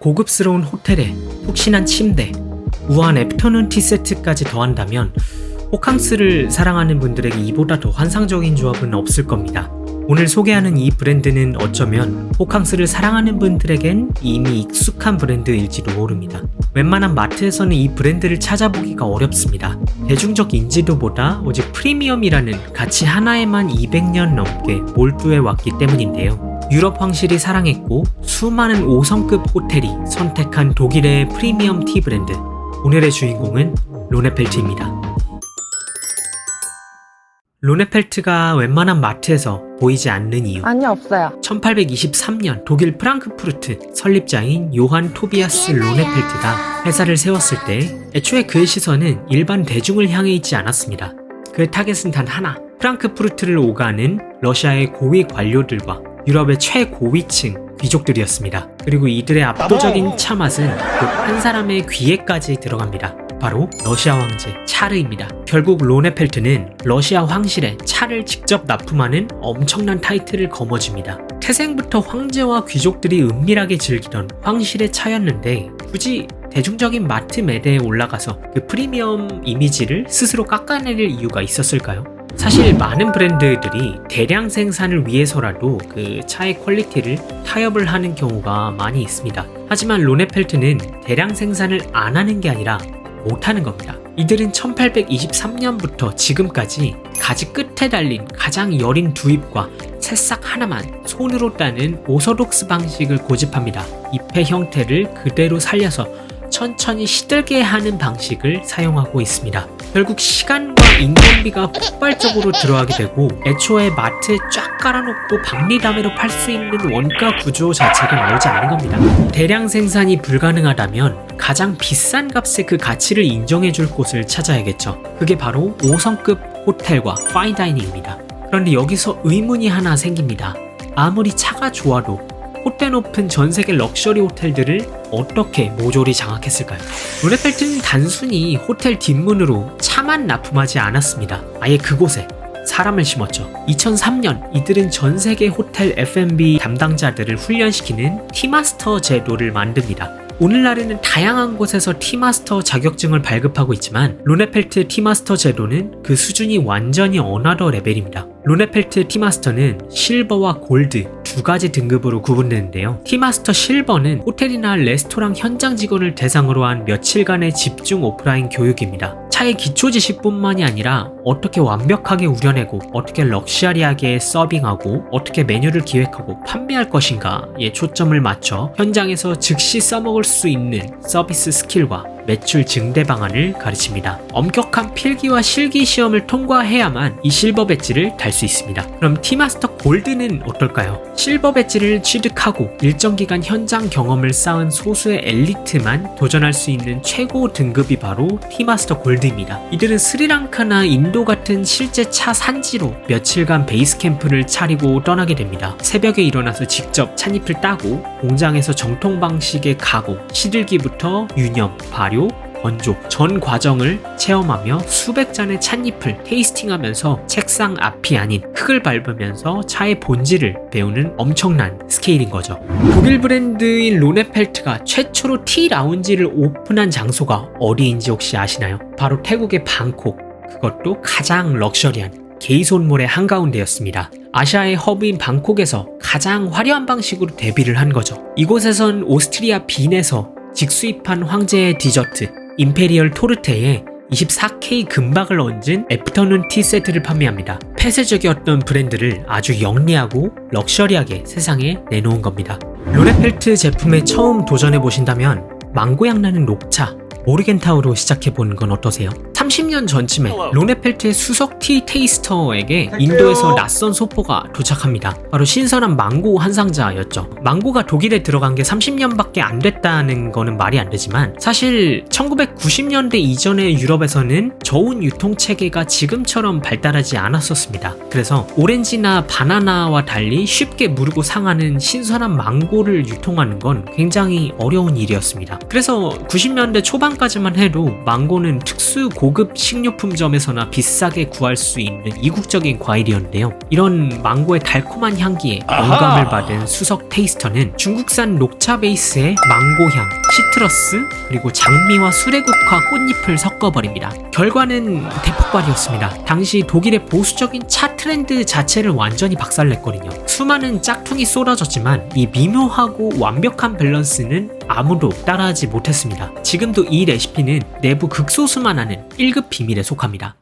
고급스러운 호텔에 푹신한 침대, 우아한 애프터눈 티 세트까지 더한다면 호캉스를 사랑하는 분들에게 이보다 더 환상적인 조합은 없을 겁니다. 오늘 소개하는 이 브랜드는 어쩌면 호캉스를 사랑하는 분들에겐 이미 익숙한 브랜드일지도 모릅니다. 웬만한 마트에서는 이 브랜드를 찾아보기가 어렵습니다. 대중적 인지도보다 오직 프리미엄이라는 가치 하나에만 200년 넘게 몰두해 왔기 때문인데요. 유럽 황실이 사랑했고 수많은 5성급 호텔이 선택한 독일의 프리미엄 티 브랜드. 오늘의 주인공은 로네펠트입니다. 로네펠트가 웬만한 마트에서 보이지 않는 이유. 아니, 없어요. 1823년 독일 프랑크푸르트 설립자인 요한 토비아스 로네펠트가 회사를 세웠을 때 애초에 그의 시선은 일반 대중을 향해 있지 않았습니다. 그의 타겟은 단 하나, 프랑크푸르트를 오가는 러시아의 고위 관료들과 유럽의 최고위층 귀족들이었습니다. 그리고 이들의 압도적인 차 맛은 곧 한 사람의 귀에까지 들어갑니다. 바로 러시아 황제 차르입니다. 결국 로네펠트는 러시아 황실에 차를 직접 납품하는 엄청난 타이틀을 거머쥡니다. 태생부터 황제와 귀족들이 은밀하게 즐기던 황실의 차였는데 굳이 대중적인 마트 매대에 올라가서 그 프리미엄 이미지를 스스로 깎아내릴 이유가 있었을까요? 사실 많은 브랜드들이 대량 생산을 위해서라도 그 차의 퀄리티를 타협을 하는 경우가 많이 있습니다. 하지만 로네펠트는 대량 생산을 안 하는 게 아니라 못하는 겁니다. 이들은 1823년부터 지금까지 가지 끝에 달린 가장 여린 두입과 새싹 하나만 손으로 따는 오소독스 방식을 고집합니다. 잎의 형태를 그대로 살려서 천천히 시들게 하는 방식을 사용하고 있습니다. 결국 시간과 인건비가 폭발적으로 들어가게 되고 애초에 마트에 쫙 깔아놓고 박리담회로 팔 수 있는 원가 구조 자체가 나오지 않은 겁니다. 대량 생산이 불가능하다면 가장 비싼 값에 그 가치를 인정해줄 곳을 찾아야겠죠. 그게 바로 5성급 호텔과 파인다이닝입니다. 그런데 여기서 의문이 하나 생깁니다. 아무리 차가 좋아도 콧대 높은 전세계 럭셔리 호텔들을 어떻게 모조리 장악했을까요? 로네펠트는 단순히 호텔 뒷문으로 차만 납품하지 않았습니다. 아예 그곳에 사람을 심었죠. 2003년 이들은 전세계 호텔 F&B 담당자들을 훈련시키는 티마스터 제도를 만듭니다. 오늘날에는 다양한 곳에서 티마스터 자격증을 발급하고 있지만 로네펠트 티마스터 제도는 그 수준이 완전히 어나더 레벨입니다. 로네펠트 티마스터는 실버와 골드 두 가지 등급으로 구분되는데요. 티마스터 실버는 호텔이나 레스토랑 현장 직원을 대상으로 한 며칠간의 집중 오프라인 교육입니다. 차의 기초 지식뿐만이 아니라 어떻게 완벽하게 우려내고 어떻게 럭셔리하게 서빙하고 어떻게 메뉴를 기획하고 판매할 것인가에 초점을 맞춰 현장에서 즉시 써먹을 수 있는 서비스 스킬과 매출 증대 방안을 가르칩니다. 엄격한 필기와 실기 시험을 통과해야만 이 실버 배지를 달 수 있습니다. 그럼 티마스터 골드는 어떨까요? 실버 배지를 취득하고 일정 기간 현장 경험을 쌓은 소수의 엘리트만 도전할 수 있는 최고 등급이 바로 티마스터 골드입니다. 이들은 스리랑카나 인도 같은 실제 차 산지로 며칠간 베이스 캠프를 차리고 떠나게 됩니다. 새벽에 일어나서 직접 찻잎을 따고 공장에서 정통 방식의 가공, 시들기부터 유념, 발효, 건조 전 과정을 체험하며 수백 잔의 찻잎을 테이스팅하면서 책상 앞이 아닌 흙을 밟으면서 차의 본질을 배우는 엄청난 스케일인 거죠. 독일 브랜드인 로네펠트가 최초로 티 라운지를 오픈한 장소가 어디인지 혹시 아시나요? 바로 태국의 방콕, 그것도 가장 럭셔리한 게이손몰의 한가운데였습니다. 아시아의 허브인 방콕에서 가장 화려한 방식으로 데뷔를 한 거죠. 이곳에선 오스트리아 빈에서 직수입한 황제의 디저트 임페리얼 토르테에 24K 금박을 얹은 애프터눈 티 세트를 판매합니다. 폐쇄적이었던 브랜드를 아주 영리하고 럭셔리하게 세상에 내놓은 겁니다. 로네펠트 제품에 처음 도전해보신다면 망고향 나는 녹차 모르겐타우로 시작해보는 건 어떠세요? 30년 전쯤에 로네펠트의 수석 티 테이스터에게 인도에서 낯선 소포가 도착합니다. 바로 신선한 망고 한 상자였죠. 망고가 독일에 들어간 게 30년밖에 안 됐다는 거는 말이 안 되지만 사실 1990년대 이전의 유럽에서는 저온 유통체계가 지금처럼 발달하지 않았었습니다. 그래서 오렌지나 바나나와 달리 쉽게 무르고 상하는 신선한 망고를 유통하는 건 굉장히 어려운 일이었습니다. 그래서 90년대 초반 최근까지만 해도 망고는 특수 고급 식료품점에서나 비싸게 구할 수 있는 이국적인 과일이었는데요. 이런 망고의 달콤한 향기에 영감을 받은 수석 테이스터는 중국산 녹차 베이스의 망고향, 시트러스, 그리고 장미와 수레국화 꽃잎을 섞어버립니다. 결과는 대폭발이었습니다. 당시 독일의 보수적인 차 트렌드 자체를 완전히 박살냈거든요. 수많은 짝퉁이 쏟아졌지만 이 미묘하고 완벽한 밸런스는 아무도 따라하지 못했습니다. 지금도 이 레시피는 내부 극소수만 아는 1급 비밀에 속합니다.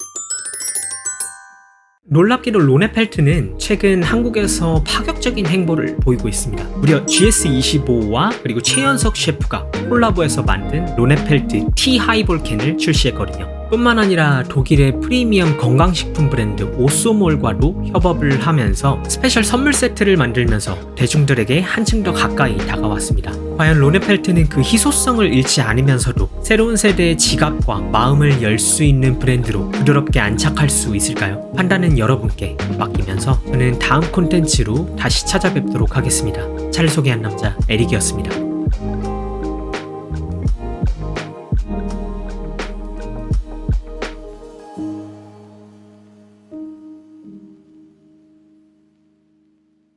놀랍게도 로네펠트는 최근 한국에서 파격적인 행보를 보이고 있습니다. 무려 GS25와 그리고 최연석 셰프가 콜라보해서 만든 로네펠트 티 하이볼 캔을 출시했거든요. 뿐만 아니라 독일의 프리미엄 건강식품 브랜드 오쏘몰과도 협업을 하면서 스페셜 선물 세트를 만들면서 대중들에게 한층 더 가까이 다가왔습니다. 과연 로네펠트는 그 희소성을 잃지 않으면서도 새로운 세대의 지갑과 마음을 열 수 있는 브랜드로 부드럽게 안착할 수 있을까요? 판단은 여러분께 맡기면서 저는 다음 콘텐츠로 다시 찾아뵙도록 하겠습니다. 차를 소개한 남자 에릭이었습니다.